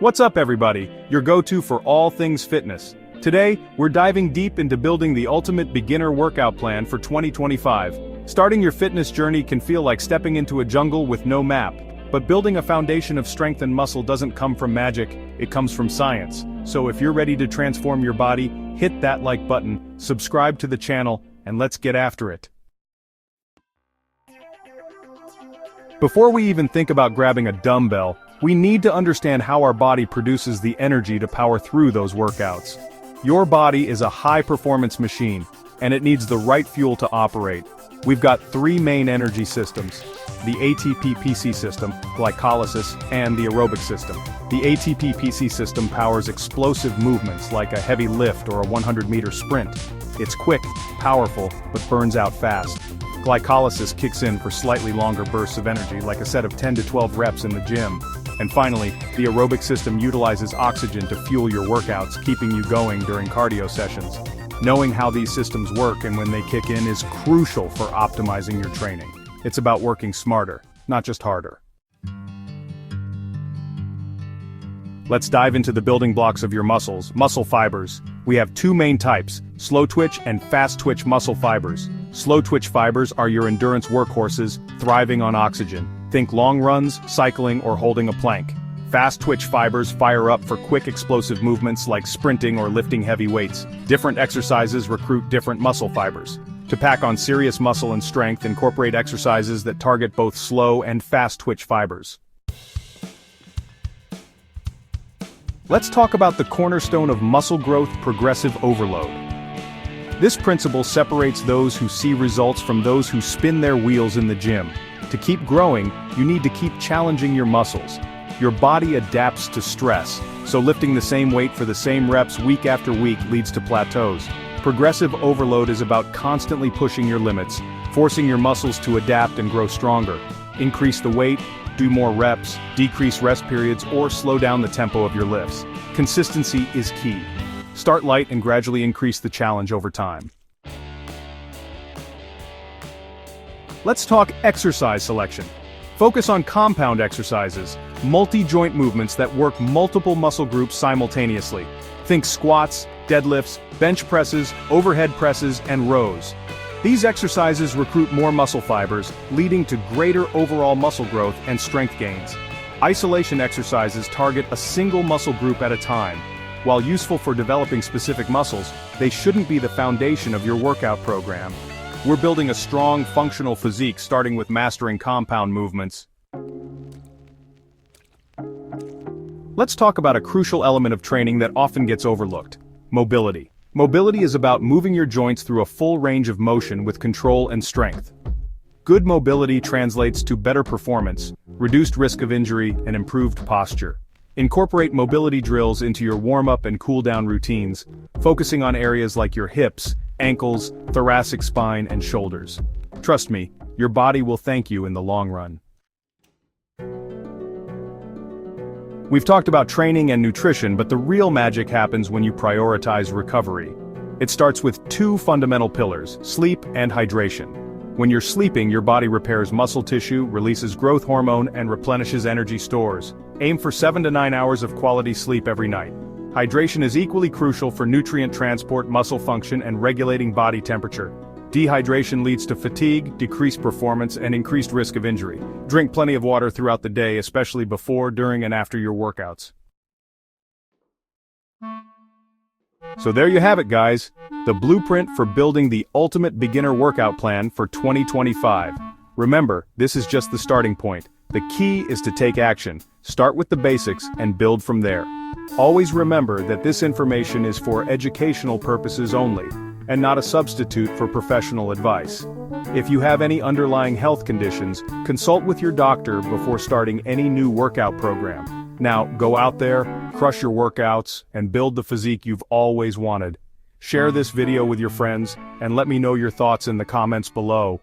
What's up everybody, your go-to for all things fitness. Today, we're diving deep into building the ultimate beginner workout plan for 2025. Starting your fitness journey can feel like stepping into a jungle with no map, but building a foundation of strength and muscle doesn't come from magic, it comes from science. So if you're ready to transform your body, hit that like button, subscribe to the channel, and let's get after it. Before we even think about grabbing a dumbbell, we need to understand how our body produces the energy to power through those workouts. Your body is a high-performance machine, and it needs the right fuel to operate. We've got three main energy systems: the ATP-PC system, glycolysis, and the aerobic system. The ATP-PC system powers explosive movements like a heavy lift or a 100-meter sprint. It's quick, powerful, but burns out fast. Glycolysis kicks in for slightly longer bursts of energy, like a set of 10 to 12 reps in the gym. And finally, the aerobic system utilizes oxygen to fuel your workouts, keeping you going during cardio sessions. Knowing how these systems work and when they kick in is crucial for optimizing your training. It's about working smarter, not just harder. Let's dive into the building blocks of your muscles, muscle fibers. We have two main types, slow twitch and fast twitch muscle fibers. Slow twitch fibers are your endurance workhorses, thriving on oxygen. Think long runs, cycling, or holding a plank. Fast twitch fibers fire up for quick explosive movements like sprinting or lifting heavy weights. Different exercises recruit different muscle fibers. To pack on serious muscle and strength, incorporate exercises that target both slow and fast twitch fibers. Let's talk about the cornerstone of muscle growth, progressive overload. This principle separates those who see results from those who spin their wheels in the gym. To keep growing, you need to keep challenging your muscles. Your body adapts to stress, so lifting the same weight for the same reps week after week leads to plateaus. Progressive overload is about constantly pushing your limits, forcing your muscles to adapt and grow stronger. Increase the weight, do more reps, decrease rest periods, or slow down the tempo of your lifts. Consistency is key. Start light and gradually increase the challenge over time. Let's talk exercise selection. Focus on compound exercises, multi-joint movements that work multiple muscle groups simultaneously. Think squats, deadlifts, bench presses, overhead presses, and rows. These exercises recruit more muscle fibers, leading to greater overall muscle growth and strength gains. Isolation exercises target a single muscle group at a time. While useful for developing specific muscles, they shouldn't be the foundation of your workout program. We're building a strong, functional physique starting with mastering compound movements. Let's talk about a crucial element of training that often gets overlooked: mobility. Mobility is about moving your joints through a full range of motion with control and strength. Good mobility translates to better performance, reduced risk of injury, and improved posture. Incorporate mobility drills into your warm-up and cool-down routines, focusing on areas like your hips, ankles, thoracic spine, and shoulders. Trust me, your body will thank you in the long run. We've talked about training and nutrition, but the real magic happens when you prioritize recovery. It starts with two fundamental pillars: sleep and hydration. When you're sleeping, your body repairs muscle tissue, releases growth hormone, and replenishes energy stores. Aim for 7 to 9 hours of quality sleep every night. Hydration is equally crucial for nutrient transport, muscle function, and regulating body temperature. Dehydration leads to fatigue, decreased performance, and increased risk of injury. Drink plenty of water throughout the day, especially before, during, and after your workouts. So there you have it, guys. The blueprint for building the ultimate beginner workout plan for 2025. Remember, this is just the starting point. The key is to take action, start with the basics, and build from there. Always remember that this information is for educational purposes only, and not a substitute for professional advice. If you have any underlying health conditions, consult with your doctor before starting any new workout program. Now, go out there, crush your workouts, and build the physique you've always wanted. Share this video with your friends, and let me know your thoughts in the comments below.